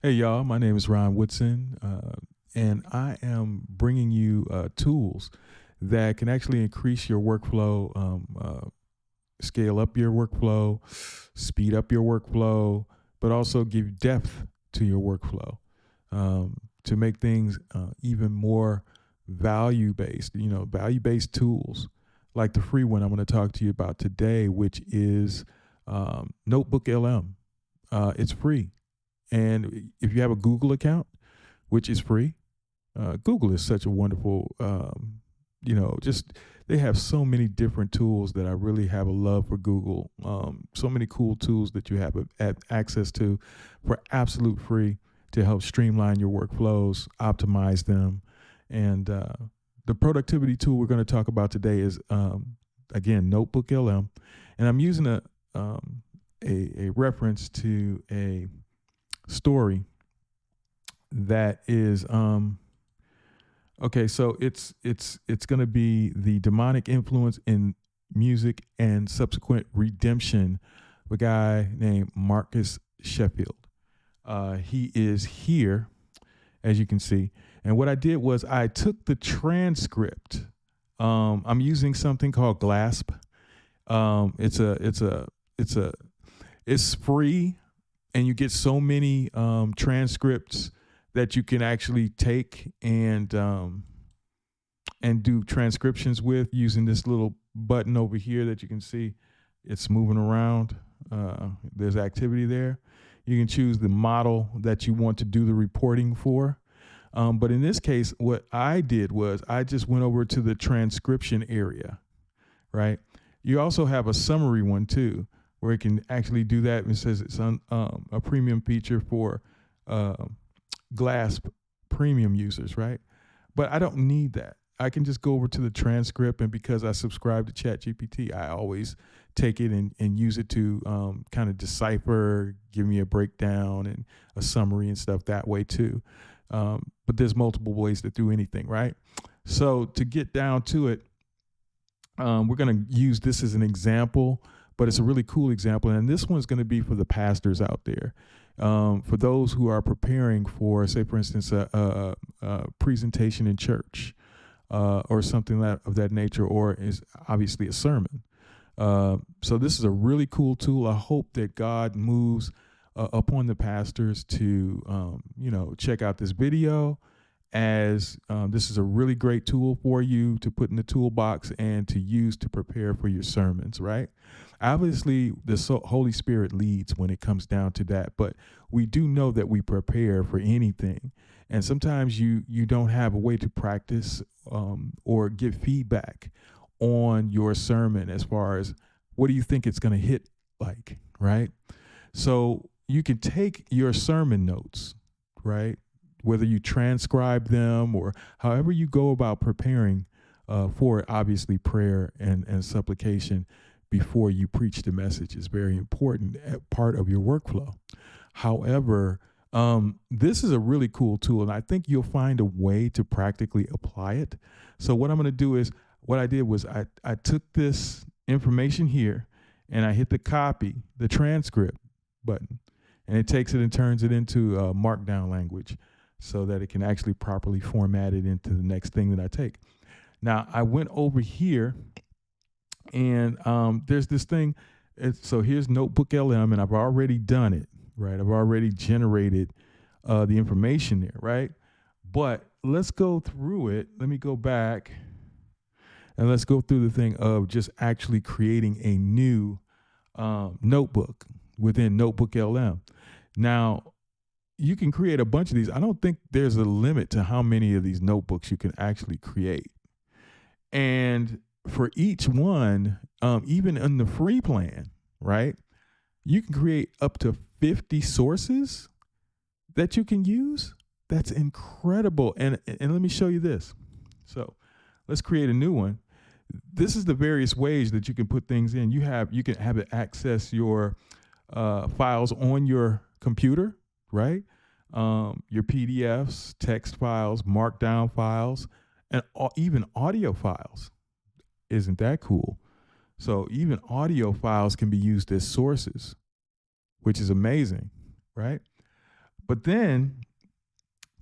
Hey, y'all, my name is Ron Woodson, and I am bringing you tools that can actually increase your workflow, scale up your workflow, speed up your workflow, but also give depth to your workflow to make things even more value based, value based tools like the free one I'm going to talk to you about today, which is Notebook LM. It's free. And if you have a Google account, which is free, Google is such a wonderful, just they have so many different tools that I really have a love for Google. So many cool tools that you have access to for absolute free to help streamline your workflows, optimize them. And the productivity tool we're going to talk about today is, again, Notebook LM. And I'm using a reference to a story that is okay, so it's going to be the demonic influence in music and subsequent redemption of a guy named Marcus Sheffield. He is here, as you can see, and what I did was I took the transcript. I'm using something called Glasp. It's free, and you get so many transcripts that you can actually take and do transcriptions with using this little button over here that you can see. It's moving around. There's activity there. You can choose the model that you want to do the reporting for. But in this case, what I did was I just went over to the transcription area, right? You also have a summary one too, where it can actually do that. It says it's on a premium feature for Glasp premium users, right? But I don't need that. I can just go over to the transcript, and because I subscribe to ChatGPT, I always take it and use it to kind of decipher, give me a breakdown and a summary and stuff that way too. But there's multiple ways to do anything, right? So to get down to it, we're going to use this as an example, but it's a really cool example. And this one's going to be for the pastors out there. For those who are preparing for, say, for instance, a presentation in church or something of that nature, or is obviously a sermon. So this is a really cool tool. I hope that God moves upon the pastors to, check out this video, as this is a really great tool for you to put in the toolbox and to use to prepare for your sermons, right? Obviously, the Holy Spirit leads when it comes down to that, but we do know that we prepare for anything. And sometimes you don't have a way to practice or give feedback on your sermon as far as what do you think it's going to hit like, right? So you can take your sermon notes, right? Whether you transcribe them or however you go about preparing for it, obviously prayer and supplication before you preach the message is very important part of your workflow. However, this is a really cool tool, and I think you'll find a way to practically apply it. So what I'm going to do is, what I did was I took this information here and I hit the transcript button, and it takes it and turns it into markdown language so that it can actually properly format it into the next thing that I take. Now, I went over here, and there's this thing. So here's Notebook LM, and I've already done it, right? I've already generated the information there, right? But let's go through it. Let me go back, and let's go through the thing of just actually creating a new notebook within Notebook LM. Now, you can create a bunch of these. I don't think there's a limit to how many of these notebooks you can actually create. And for each one, even in the free plan, right, you can create up to 50 sources that you can use. That's incredible. And let me show you this. So let's create a new one. This is the various ways that you can put things in. You can have it access your files on your computer, right? Your PDFs, text files, markdown files, and even audio files. Isn't that cool? So even audio files can be used as sources, which is amazing, right? But then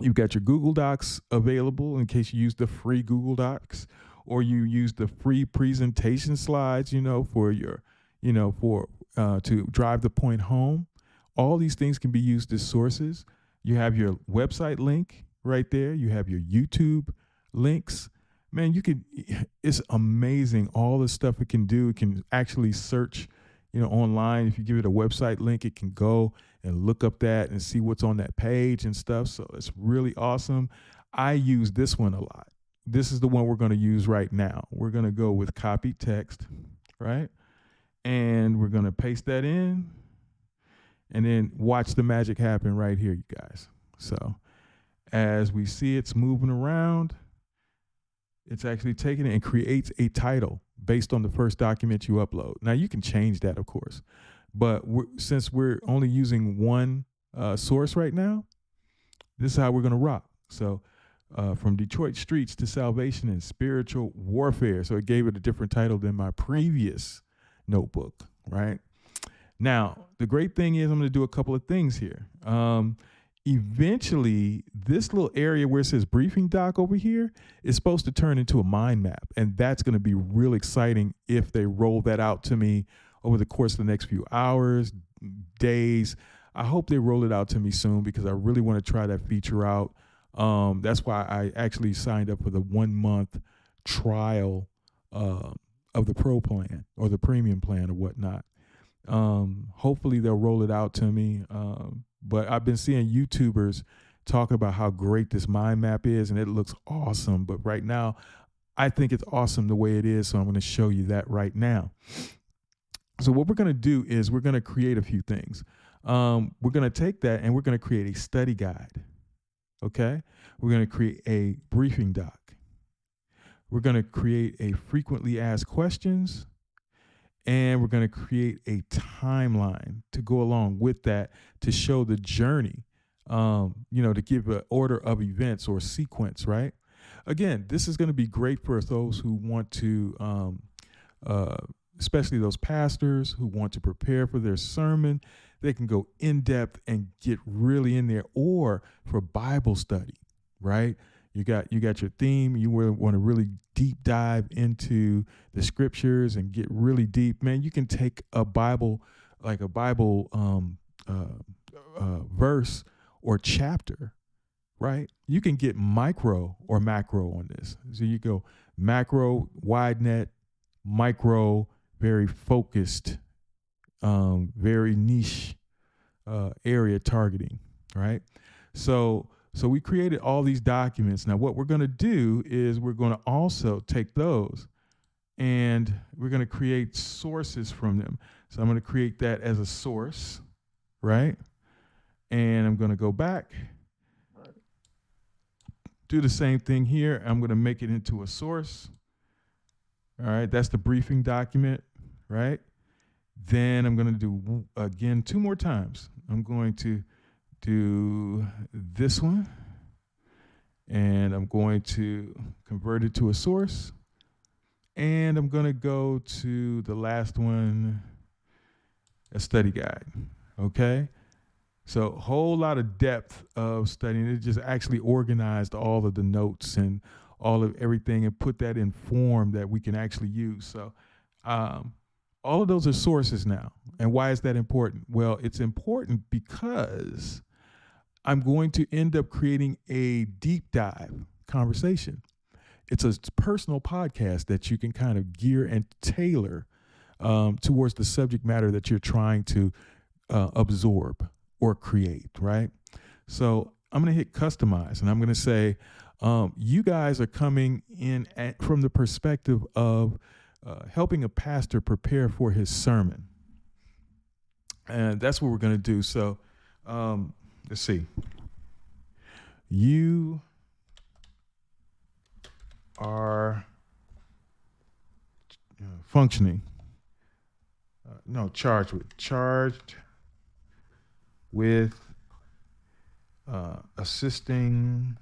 you've got your Google Docs available in case you use the free Google Docs, or you use the free presentation slides, for your, for to drive the point home. All these things can be used as sources. You have your website link right there. You have your YouTube links. Man, it's amazing all the stuff it can do. It can actually search, online. If you give it a website link, it can go and look up that and see what's on that page and stuff. So it's really awesome. I use this one a lot. This is the one we're going to use right now. We're going to go with copy text, right? And we're going to paste that in and then watch the magic happen right here, you guys. So as we see it's moving around, it's actually taking it and creates a title based on the first document you upload. Now you can change that, of course, but since we're only using one source right now, this is how we're going to rock. So from Detroit streets to salvation and spiritual warfare. So it gave it a different title than my previous notebook, right? Now, the great thing is I'm going to do a couple of things here. Eventually, this little area where it says briefing doc over here is supposed to turn into a mind map. And that's going to be real exciting if they roll that out to me over the course of the next few hours, days. I hope they roll it out to me soon because I really want to try that feature out. That's why I actually signed up for the 1 month trial of the pro plan or the premium plan or whatnot. Hopefully they'll roll it out to me. But I've been seeing YouTubers talk about how great this mind map is, and it looks awesome. But right now, I think it's awesome the way it is, so I'm going to show you that right now. So what we're going to do is we're going to create a few things. We're going to take that and we're going to create a study guide. Okay? We're going to create a briefing doc. We're going to create a frequently asked questions. And we're going to create a timeline to go along with that to show the journey, to give an order of events or sequence, right? Again, this is going to be great for those who want to, especially those pastors who want to prepare for their sermon. They can go in depth and get really in there, or for Bible study, right? You got your theme. You want to really deep dive into the scriptures and get really deep. Man, you can take a Bible, like a Bible verse or chapter, right? You can get micro or macro on this. So you go macro, wide net, micro, very focused, very niche area targeting, right? So we created all these documents. Now what we're going to do is we're going to also take those and we're going to create sources from them. So I'm going to create that as a source, right? And I'm going to go back, do the same thing here. I'm going to make it into a source. All right, that's the briefing document, right? Then I'm going to do, again, 2 more times. I'm going to do this one, and I'm going to convert it to a source, and I'm going to go to the last one, a study guide, okay? So a whole lot of depth of studying. It just actually organized all of the notes and all of everything and put that in form that we can actually use. So all of those are sources now. And why is that important? Well, it's important because I'm going to end up creating a deep dive conversation. It's a personal podcast that you can kind of gear and tailor towards the subject matter that you're trying to absorb or create, right? So I'm going to hit customize, and I'm going to say, you guys are coming in from the perspective of helping a pastor prepare for his sermon. And that's what we're going to do. So let's see. You are charged with assisting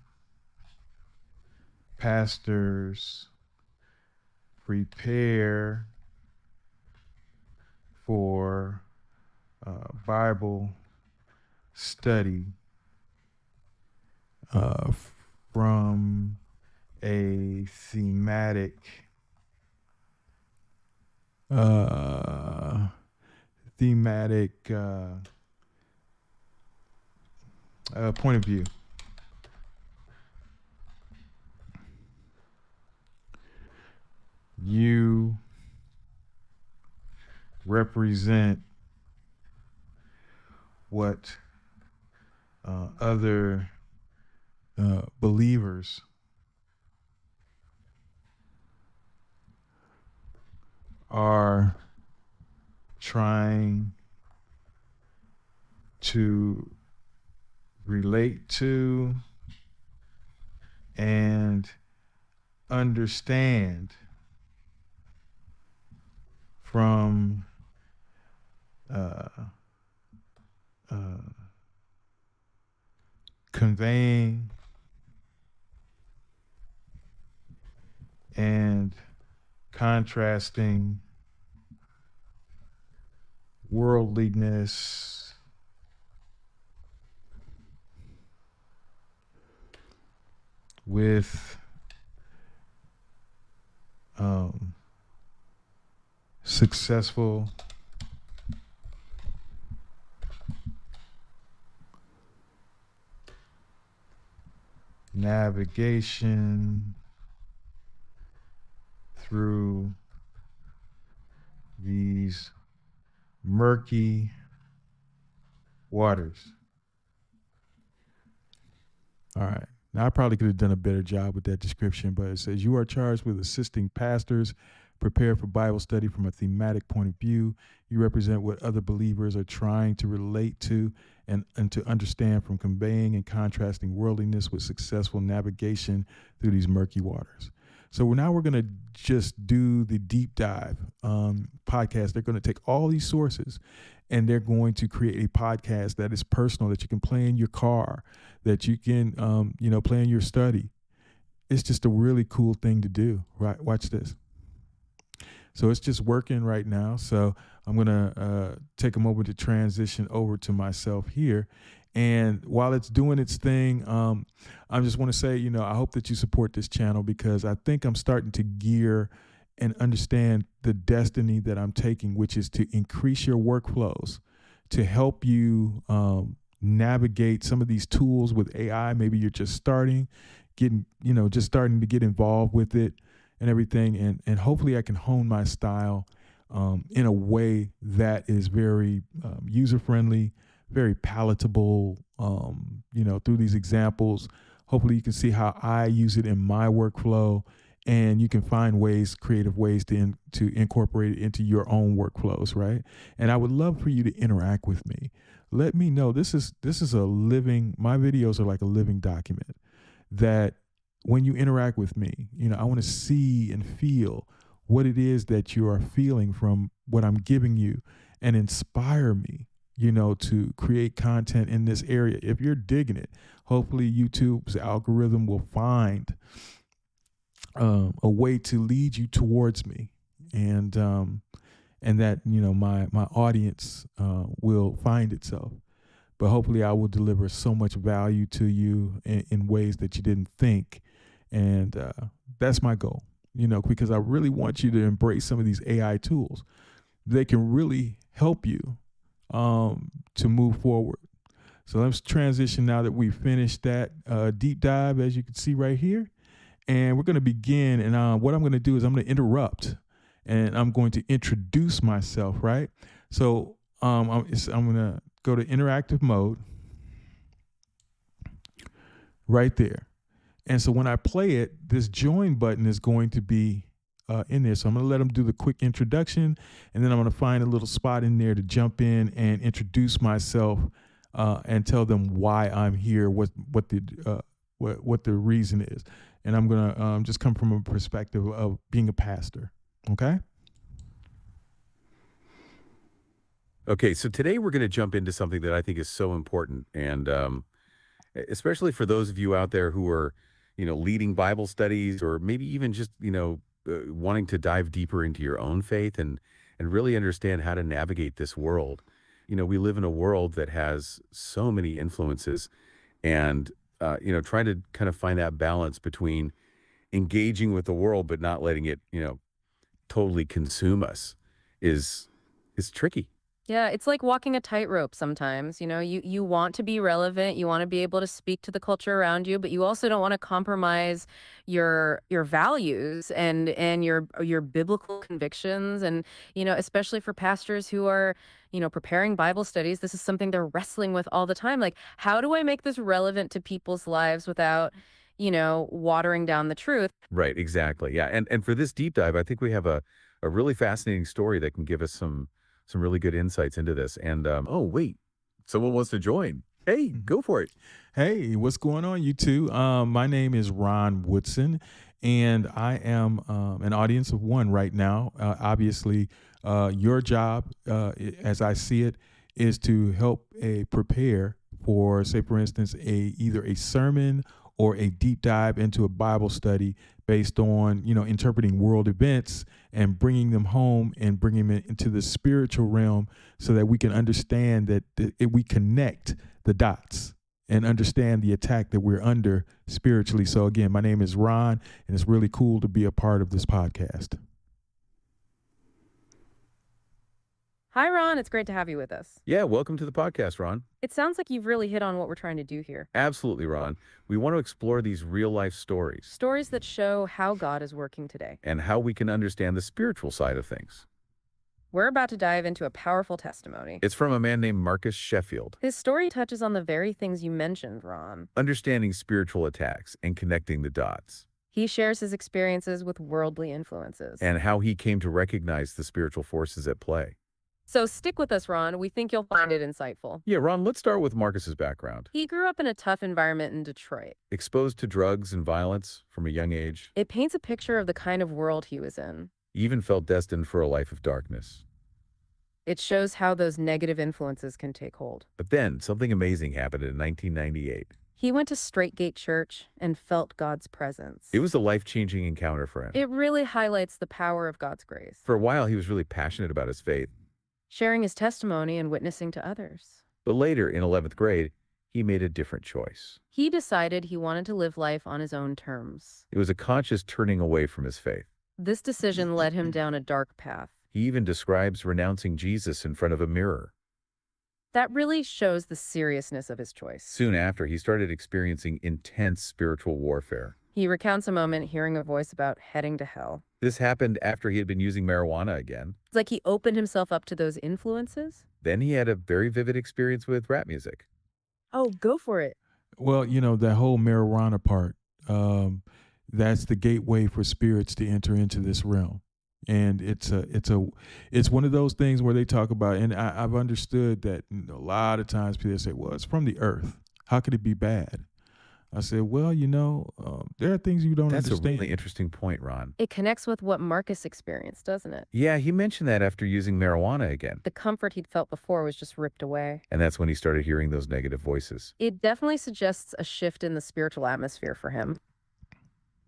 pastors prepare for Bible study uh, from a thematic uh, thematic point of view. You represent what other believers are trying to relate to and understand from conveying and contrasting worldliness with successful navigation through these murky waters. All right. Now, I probably could have done a better job with that description, but it says you are charged with assisting pastors prepare for Bible study from a thematic point of view. You represent what other believers are trying to relate to and to understand from conveying and contrasting worldliness with successful navigation through these murky waters. So now we're going to just do the deep dive podcast. They're going to take all these sources and they're going to create a podcast that is personal, that you can play in your car, that you can, play in your study. It's just a really cool thing to do, right? Watch this. So it's just working right now. So I'm going to take a moment to transition over to myself here. And while it's doing its thing, I just want to say, I hope that you support this channel because I think I'm starting to gear and understand the destiny that I'm taking, which is to increase your workflows, to help you navigate some of these tools with AI. Maybe you're just starting to get involved with it and everything. And hopefully I can hone my style in a way that is very user-friendly, very palatable, through these examples. Hopefully you can see how I use it in my workflow, and you can find creative ways to incorporate it into your own workflows, right? And I would love for you to interact with me. Let me know. My videos are like a living document that when you interact with me, I want to see and feel what it is that you are feeling from what I'm giving you and inspire me, to create content in this area. If you're digging it, hopefully YouTube's algorithm will find a way to lead you towards me, and that my audience will find itself. But hopefully I will deliver so much value to you in ways that you didn't think, and that's my goal. Because I really want you to embrace some of these AI tools. They can really help you to move forward. So let's transition now that we've finished that deep dive, as you can see right here. And we're going to begin. And what I'm going to do is I'm going to interrupt and I'm going to introduce myself, right? So I'm going to go to interactive mode right there. And so when I play it, this join button is going to be in there. So I'm going to let them do the quick introduction, and then I'm going to find a little spot in there to jump in and introduce myself and tell them why I'm here, what the reason is. And I'm going to just come from a perspective of being a pastor. Okay? Okay, so today we're going to jump into something that I think is so important, and especially for those of you out there who are, leading Bible studies, or maybe even just, wanting to dive deeper into your own faith and really understand how to navigate this world. We live in a world that has so many influences, and trying to kind of find that balance between engaging with the world, but not letting it, totally consume us is tricky. Yeah, it's like walking a tightrope sometimes. You want to be relevant, you want to be able to speak to the culture around you, but you also don't want to compromise your values and your biblical convictions. And especially for pastors who are preparing Bible studies, this is something they're wrestling with all the time. Like, how do I make this relevant to people's lives without watering down the truth? Right, exactly. Yeah. And for this deep dive, I think we have a really fascinating story that can give us some really good insights into this. And oh wait, someone wants to join. Hey, go for it. Hey, what's going on, you two? My name is Ron Woodson, and I am an audience of one right now. Obviously, your job, as I see it, is to help prepare for, say, for instance, either a sermon or a deep dive into a Bible study based on, interpreting world events and bringing them home and bringing them into the spiritual realm so that we can understand that we connect the dots and understand the attack that we're under spiritually. So again, my name is Ron, and it's really cool to be a part of this podcast. Hi, Ron. It's great to have you with us. Yeah, welcome to the podcast, Ron. It sounds like you've really hit on what we're trying to do here. Absolutely, Ron. We want to explore these real life stories Stories that show how God is working today. and how we can understand the spiritual side of things. We're about to dive into a powerful testimony. It's from a man named Marcus Sheffield. His story touches on the very things you mentioned, Ron. Understanding spiritual attacks and connecting the dots, He shares his experiences with worldly influences. and how he came to recognize the spiritual forces at play. So stick with us, Ron. We think you'll find it insightful. Yeah, Ron, let's start with Marcus's background. He grew up in a tough environment in Detroit. Exposed to drugs and violence from a young age, It paints a picture of the kind of world he was in. he even felt destined for a life of darkness. It shows how those negative influences can take hold. But then something amazing happened in 1998. He went to Straight Gate Church and felt God's presence. It was a life-changing encounter for him. It really highlights the power of God's grace. For a while, he was really passionate about his faith. Sharing his testimony and witnessing to others. But later, in 11th grade, he made a different choice. He decided he wanted to live life on his own terms. It was a conscious turning away from his faith. This decision led him down a dark path. He even describes renouncing Jesus in front of a mirror. That really shows the seriousness of his choice. Soon after, he started experiencing intense spiritual warfare. He recounts a moment hearing a voice about heading to hell. This happened after he had been using marijuana again. It's like he opened himself up to those influences. Then he had a very vivid experience with rap music. Oh, go for it. Well, that whole marijuana part, that's the gateway for spirits to enter into this realm. And it's one of those things where they talk about, and I've understood that a lot of times people say, well, it's from the earth. How could it be bad? I said, well, there are things you don't understand. That's a really interesting point, Ron. It connects with what Marcus experienced, doesn't it? Yeah, he mentioned that after using marijuana again. The comfort he'd felt before was just ripped away. And that's when he started hearing those negative voices. It definitely suggests a shift in the spiritual atmosphere for him.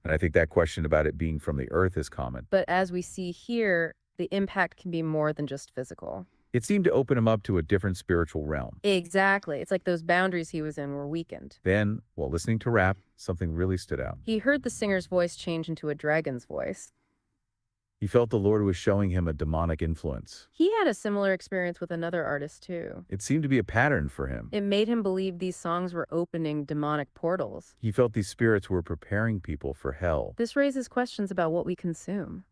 And I think that question about it being from the earth is common. But as we see here, the impact can be more than just physical. It seemed to open him up to a different spiritual realm. Exactly. It's like those boundaries he was in were weakened. Then, while listening to rap, something really stood out. He heard the singer's voice change into a dragon's voice. He felt the Lord was showing him a demonic influence. He had a similar experience with another artist, too. It seemed to be a pattern for him. It made him believe these songs were opening demonic portals. He felt these spirits were preparing people for hell. This raises questions about what we consume.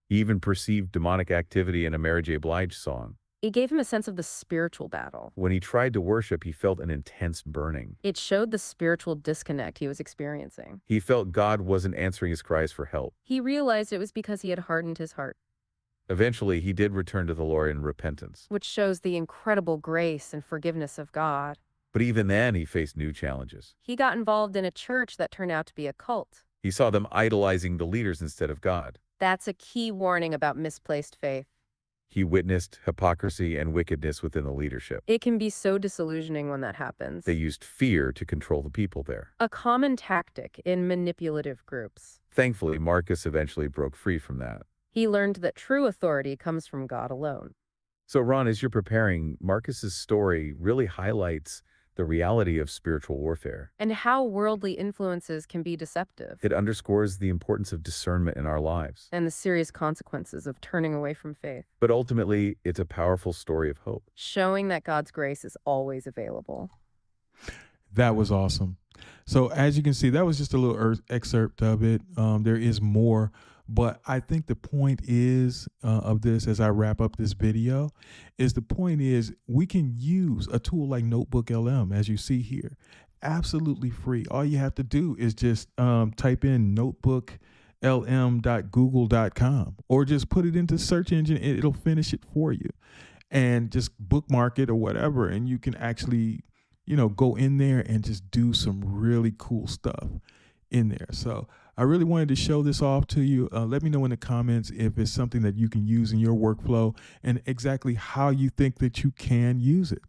He even perceived demonic activity in a Mary J. Blige song. It gave him a sense of the spiritual battle. When he tried to worship, he felt an intense burning. It showed the spiritual disconnect he was experiencing. He felt God wasn't answering his cries for help. He realized it was because he had hardened his heart. Eventually, he did return to the Lord in repentance. Which shows the incredible grace and forgiveness of God. But even then, he faced new challenges. He got involved in a church that turned out to be a cult. He saw them idolizing the leaders instead of God. That's a key warning about misplaced faith. He witnessed hypocrisy and wickedness within the leadership. It can be so disillusioning when that happens. They used fear to control the people there. A common tactic in manipulative groups. Thankfully, Marcus eventually broke free from that. He learned that true authority comes from God alone. So, Ron, as you're preparing, Marcus's story really highlights the reality of spiritual warfare. And how worldly influences can be deceptive. It underscores the importance of discernment in our lives. And the serious consequences of turning away from faith. But ultimately, it's a powerful story of hope. Showing that God's grace is always available. That was awesome. So as you can see, that was just a little excerpt of it. There is more, but I think the point is of this, as I wrap up this video, is the point is we can use a tool like Notebook LM, as you see here, absolutely free. All you have to do is just type in notebooklm.google.com or just put it into search engine. It'll finish it for you, and just bookmark it or whatever, and you can actually go in there and just do some really cool stuff in there. So I really wanted to show this off to you. Let me know in the comments if it's something that you can use in your workflow and exactly how you think that you can use it.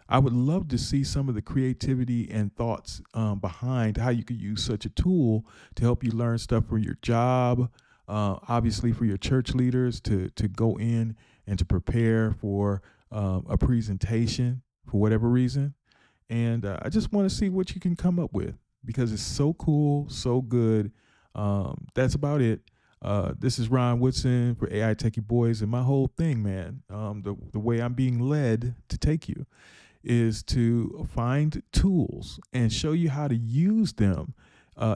I would love to see some of the creativity and thoughts behind how you could use such a tool to help you learn stuff for your job, obviously for your church leaders to go in and to prepare for a presentation for whatever reason. And I just want to see what you can come up with because it's so cool, so good. That's about it. This is Ron Woodson for AI Techie Boys. And my whole thing, man, the way I'm being led to take you is to find tools and show you how to use them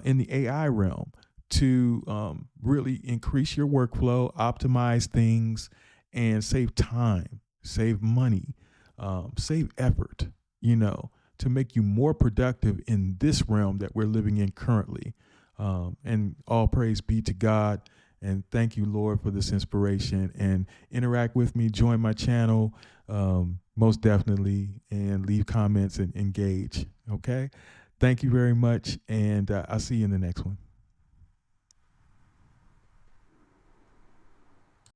in the AI realm to really increase your workflow, optimize things, and save time, save money, save effort, to make you more productive in this realm that we're living in currently. And all praise be to God. And thank you, Lord, for this inspiration. And interact with me, join my channel, most definitely, and leave comments and engage. Okay? Thank you very much. And I'll see you in the next one.